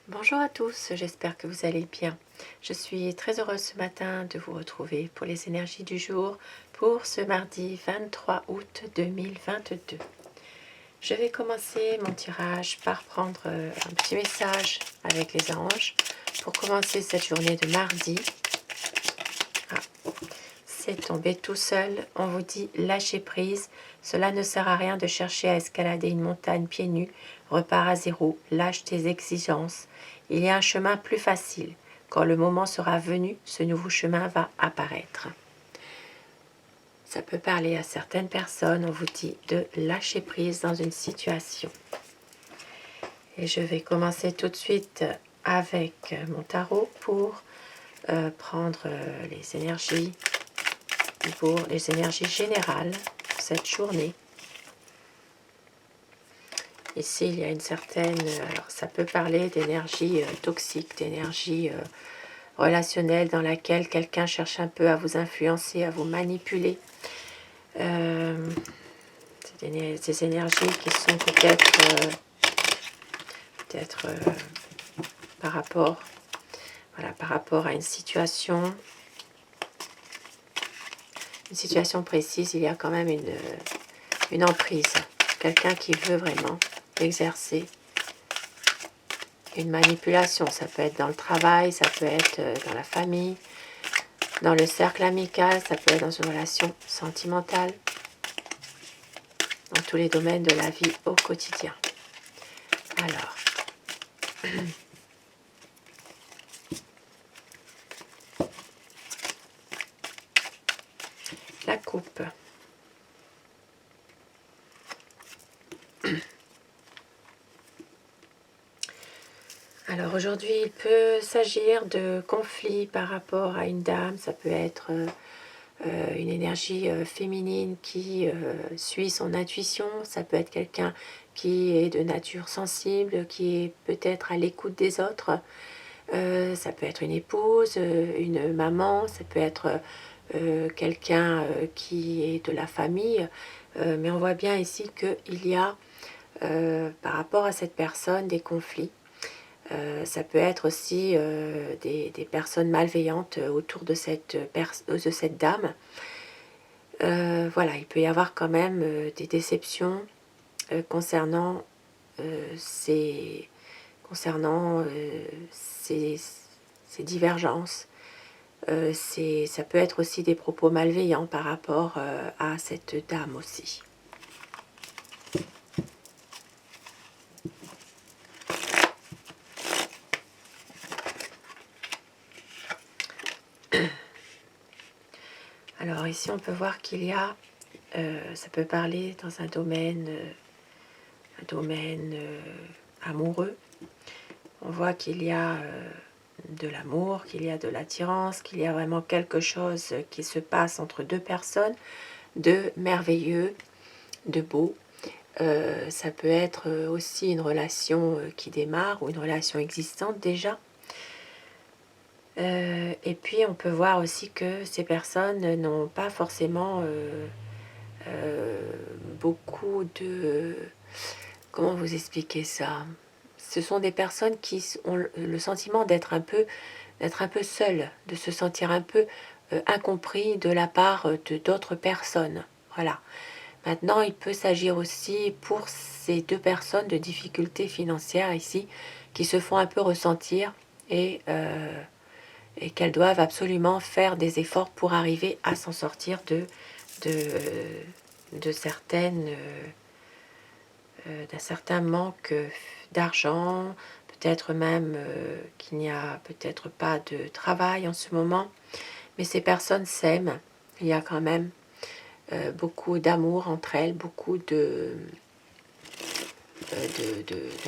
Bonjour à tous, j'espère que vous allez bien. Je suis très heureuse ce matin de vous retrouver pour les énergies du jour pour ce mardi 23 août 2022. Je vais commencer mon tirage par prendre un petit message avec les anges pour commencer cette journée de mardi. C'est tombé tout seul, on vous dit lâchez prise, cela ne sert à rien de chercher à escalader une montagne pieds nus, repars à zéro, lâche tes exigences. Il y a un chemin plus facile. Quand le moment sera venu, ce nouveau chemin va apparaître. Ça peut parler à certaines personnes, on vous dit de lâcher prise dans une situation. Et je vais commencer tout de suite avec mon tarot pour prendre les énergies générales pour cette journée. Ici, il y a une certaine... alors, ça peut parler d'énergie toxique, d'énergie relationnelle dans laquelle quelqu'un cherche un peu à vous influencer, à vous manipuler. C'est des énergies qui sont peut-être par rapport à une situation précise. Il y a quand même une emprise, quelqu'un qui veut vraiment exercer une manipulation. Ça peut être dans le travail, ça peut être dans la famille, dans le cercle amical, ça peut être dans une relation sentimentale, dans tous les domaines de la vie au quotidien. Alors, la coupe. Alors aujourd'hui, il peut s'agir de conflits par rapport à une dame, ça peut être une énergie féminine qui suit son intuition, ça peut être quelqu'un qui est de nature sensible, qui est peut-être à l'écoute des autres, ça peut être une épouse, une maman, ça peut être quelqu'un qui est de la famille, mais on voit bien ici qu'il y a par rapport à cette personne des conflits. Ça peut être aussi des personnes malveillantes autour de cette dame. Voilà, il peut y avoir quand même des déceptions concernant ces divergences. Ça peut être aussi des propos malveillants par rapport à cette dame aussi. Alors ici on peut voir qu'il y a, ça peut parler dans un domaine amoureux. On voit qu'il y a de l'amour, qu'il y a de l'attirance, qu'il y a vraiment quelque chose qui se passe entre deux personnes, de merveilleux, de beau. Ça peut être aussi une relation qui démarre ou une relation existante déjà. Et puis on peut voir aussi que ces personnes n'ont pas forcément beaucoup de... Comment vous expliquer ça? Ce sont des personnes qui ont le sentiment d'être un peu seules, de se sentir un peu incompris de la part de d'autres personnes. Voilà. Maintenant, il peut s'agir aussi pour ces deux personnes de difficultés financières ici qui se font un peu ressentir et qu'elles doivent absolument faire des efforts pour arriver à s'en sortir de certaines d'un certain manque d'argent, peut-être même qu'il n'y a peut-être pas de travail en ce moment, mais ces personnes s'aiment, il y a quand même beaucoup d'amour entre elles, beaucoup de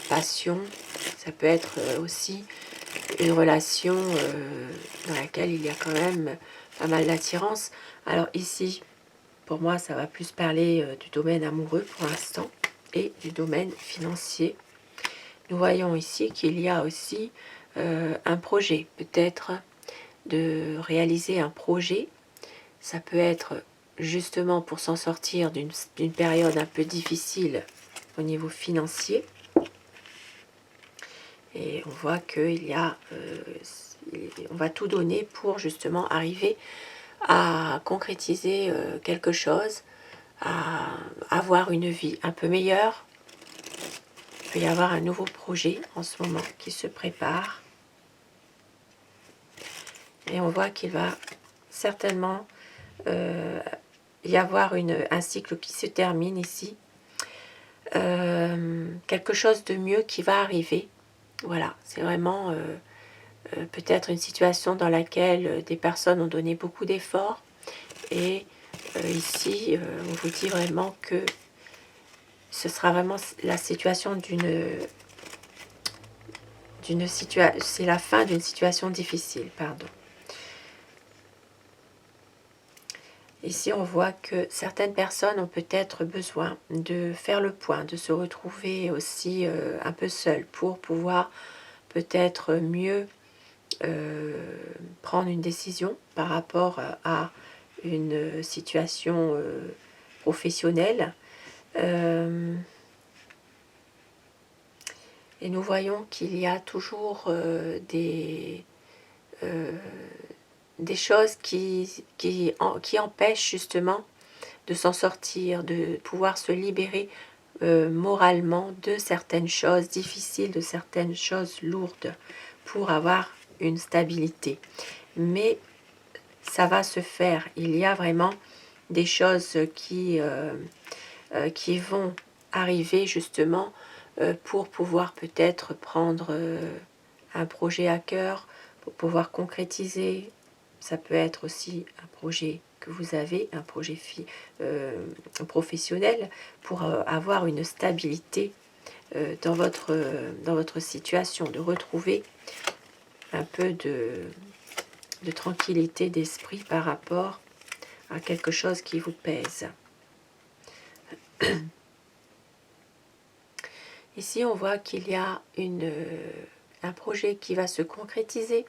passion. Ça peut être aussi une relation dans laquelle il y a quand même pas mal d'attirance. Alors ici, pour moi, ça va plus parler du domaine amoureux pour l'instant et du domaine financier. Nous voyons ici qu'il y a aussi un projet, peut-être de réaliser un projet. Ça peut être justement pour s'en sortir d'une période un peu difficile au niveau financier. Et on voit qu'il y a, on va tout donner pour justement arriver à concrétiser quelque chose, à avoir une vie un peu meilleure. Il peut y avoir un nouveau projet en ce moment qui se prépare. Et on voit qu'il va certainement y avoir un cycle qui se termine ici. Quelque chose de mieux qui va arriver. Voilà, c'est vraiment peut-être une situation dans laquelle des personnes ont donné beaucoup d'efforts. Et ici, on vous dit vraiment que ce sera vraiment la situation c'est la fin d'une situation difficile, pardon. Ici, on voit que certaines personnes ont peut-être besoin de faire le point, de se retrouver aussi un peu seules pour pouvoir peut-être mieux prendre une décision par rapport à une situation professionnelle. Et nous voyons qu'il y a toujours des choses qui empêchent justement de s'en sortir, de pouvoir se libérer moralement de certaines choses difficiles, de certaines choses lourdes, pour avoir une stabilité. Mais ça va se faire. Il y a vraiment des choses qui vont arriver justement pour pouvoir peut-être prendre un projet à cœur, pour pouvoir concrétiser. Ça peut être aussi un projet que vous avez, un projet professionnel, pour avoir une stabilité dans votre situation, de retrouver un peu de tranquillité d'esprit par rapport à quelque chose qui vous pèse. Ici, on voit qu'il y a un projet qui va se concrétiser.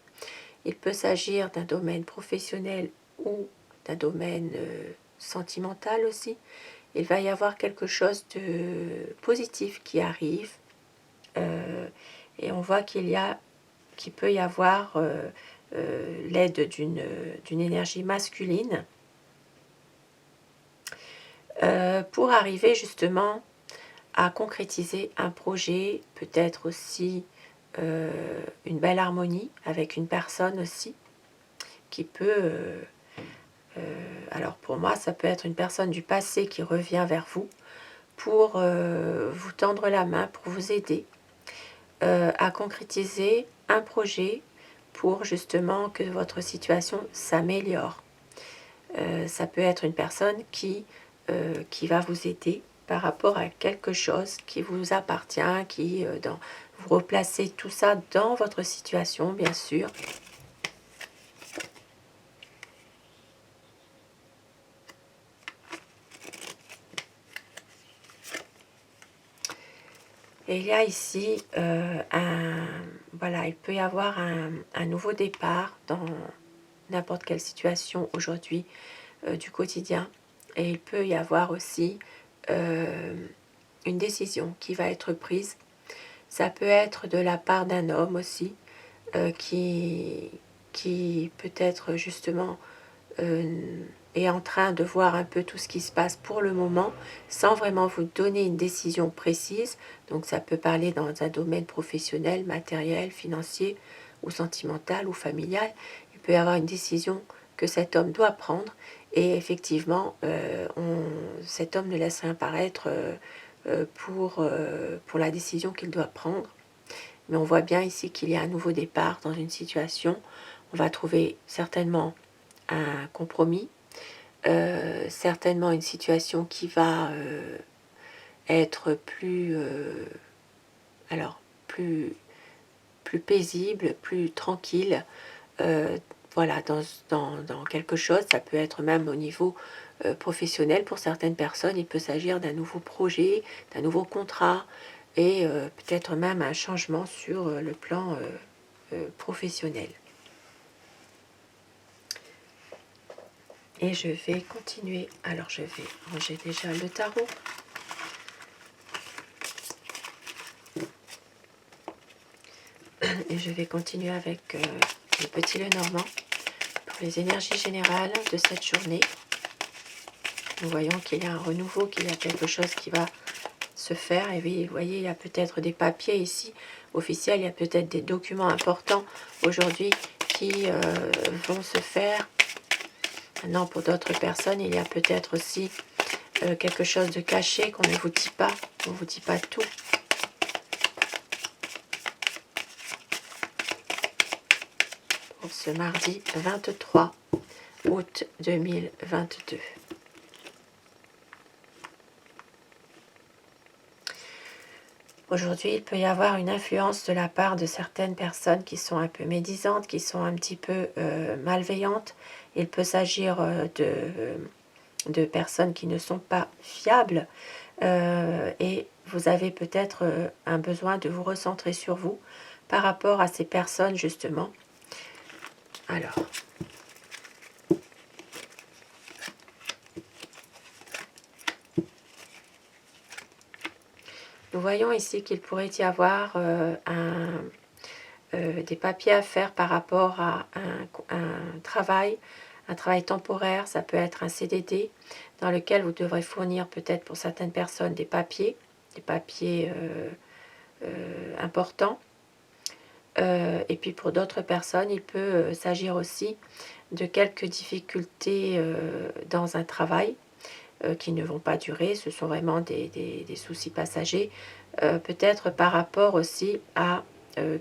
Il peut s'agir d'un domaine professionnel ou d'un domaine sentimental aussi. Il va y avoir quelque chose de positif qui arrive. Et on voit qu'il peut y avoir l'aide d'une énergie masculine pour arriver justement à concrétiser un projet, peut-être aussi une belle harmonie avec une personne aussi qui peut... alors pour moi, ça peut être une personne du passé qui revient vers vous pour vous tendre la main, pour vous aider à concrétiser un projet pour justement que votre situation s'améliore. Ça peut être une personne qui va vous aider par rapport à quelque chose qui vous appartient, vous replacez tout ça dans votre situation, bien sûr. Et il y a ici voilà, il peut y avoir un nouveau départ dans n'importe quelle situation aujourd'hui du quotidien. Et il peut y avoir aussi une décision qui va être prise. Ça peut être de la part d'un homme aussi, qui peut-être justement est en train de voir un peu tout ce qui se passe pour le moment, sans vraiment vous donner une décision précise. Donc ça peut parler dans un domaine professionnel, matériel, financier, ou sentimental, ou familial. Il peut y avoir une décision que cet homme doit prendre, et effectivement, cet homme ne laisse rien paraître pour la décision qu'il doit prendre. Mais on voit bien ici qu'il y a un nouveau départ dans une situation. On va trouver certainement un compromis, certainement une situation qui va être plus paisible, plus tranquille. Voilà, dans quelque chose, ça peut être même au niveau professionnel pour certaines personnes. Il peut s'agir d'un nouveau projet, d'un nouveau contrat, et peut-être même un changement sur le plan professionnel. Et je vais continuer. Alors je vais ranger déjà le tarot. Et je vais continuer avec le petit Lenormand pour les énergies générales de cette journée. Nous voyons qu'il y a un renouveau, qu'il y a quelque chose qui va se faire. Et oui, vous voyez, il y a peut-être des papiers ici officiels, il y a peut-être des documents importants aujourd'hui qui vont se faire. Maintenant, pour d'autres personnes, il y a peut-être aussi quelque chose de caché qu'on ne vous dit pas, on ne vous dit pas tout. Pour ce mardi 23 août 2022. Aujourd'hui, il peut y avoir une influence de la part de certaines personnes qui sont un peu médisantes, qui sont un petit peu malveillantes. Il peut s'agir de personnes qui ne sont pas fiables et vous avez peut-être un besoin de vous recentrer sur vous par rapport à ces personnes justement. Alors, nous voyons ici qu'il pourrait y avoir des papiers à faire par rapport à un travail temporaire. Ça peut être un CDD dans lequel vous devrez fournir peut-être pour certaines personnes des papiers importants. Et puis pour d'autres personnes, il peut s'agir aussi de quelques difficultés dans un travail qui ne vont pas durer. Ce sont vraiment des soucis passagers, peut-être par rapport aussi à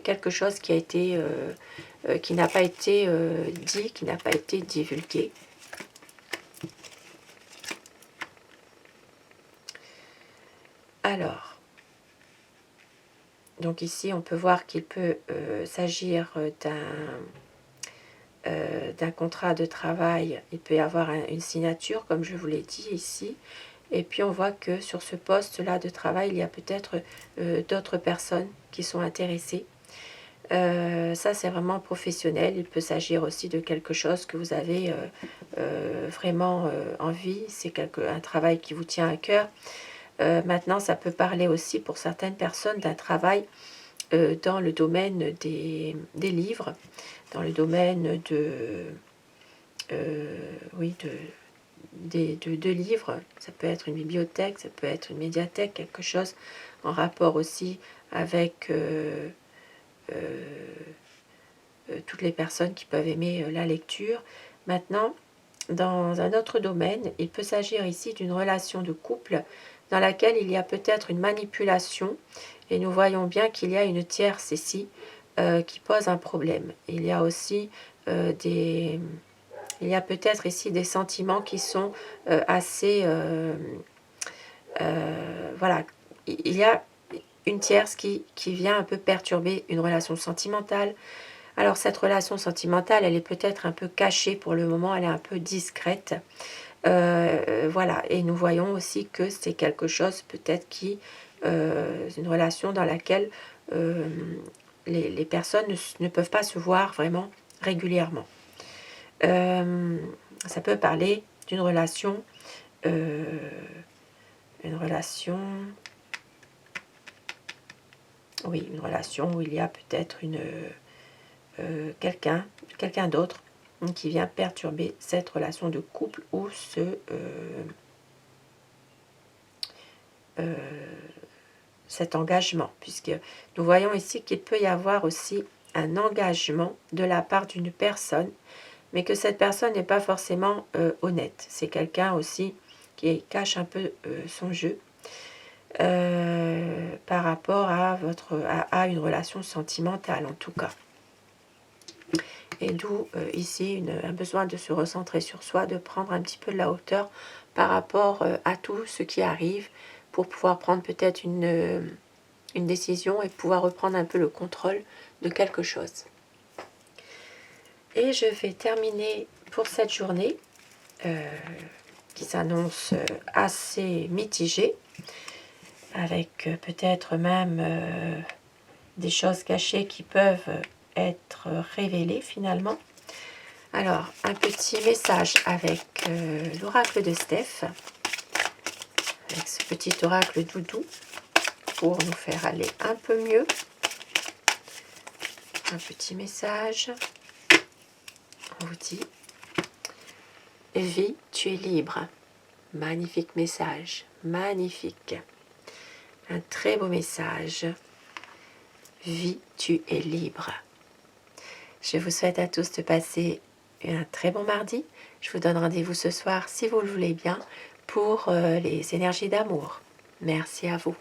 quelque chose qui a été qui n'a pas été dit, qui n'a pas été divulgué. Alors, donc ici on peut voir qu'il peut s'agir d'un contrat de travail. Il peut y avoir une signature, comme je vous l'ai dit ici. Et puis on voit que sur ce poste-là de travail, il y a peut-être d'autres personnes qui sont intéressées. Ça, c'est vraiment professionnel. Il peut s'agir aussi de quelque chose que vous avez vraiment envie. C'est un travail qui vous tient à cœur. Maintenant, ça peut parler aussi pour certaines personnes d'un travail dans le domaine des livres, dans le domaine oui, de livres. Ça peut être une bibliothèque, ça peut être une médiathèque, quelque chose en rapport aussi avec toutes les personnes qui peuvent aimer la lecture. Maintenant, dans un autre domaine, il peut s'agir ici d'une relation de couple dans laquelle il y a peut-être une manipulation et nous voyons bien qu'il y a une tierce ici qui pose un problème. Il y a aussi il y a peut-être ici des sentiments qui sont assez voilà, il y a une tierce qui vient un peu perturber une relation sentimentale. Alors cette relation sentimentale, elle est peut-être un peu cachée pour le moment, elle est un peu discrète. Voilà, et nous voyons aussi que c'est quelque chose peut-être une relation dans laquelle les personnes ne peuvent pas se voir vraiment régulièrement. Ça peut parler d'une relation, oui, une relation où il y a peut-être quelqu'un d'autre qui vient perturber cette relation de couple ou cet engagement, puisque nous voyons ici qu'il peut y avoir aussi un engagement de la part d'une personne, mais que cette personne n'est pas forcément honnête. C'est quelqu'un aussi qui cache un peu son jeu par rapport à une relation sentimentale en tout cas. Et d'où ici un besoin de se recentrer sur soi, de prendre un petit peu de la hauteur par rapport à tout ce qui arrive pour pouvoir prendre peut-être une décision et pouvoir reprendre un peu le contrôle de quelque chose. Et je vais terminer pour cette journée qui s'annonce assez mitigée, avec peut-être même des choses cachées qui peuvent être révélées finalement. Alors, un petit message avec l'oracle de Steph, avec ce petit oracle doudou, pour nous faire aller un peu mieux. un petit message. On vous dit, vie, tu es libre. Magnifique message, magnifique. Un très beau message. Vie, tu es libre. Je vous souhaite à tous de passer un très bon mardi. Je vous donne rendez-vous ce soir, si vous le voulez bien, pour les énergies d'amour. Merci à vous.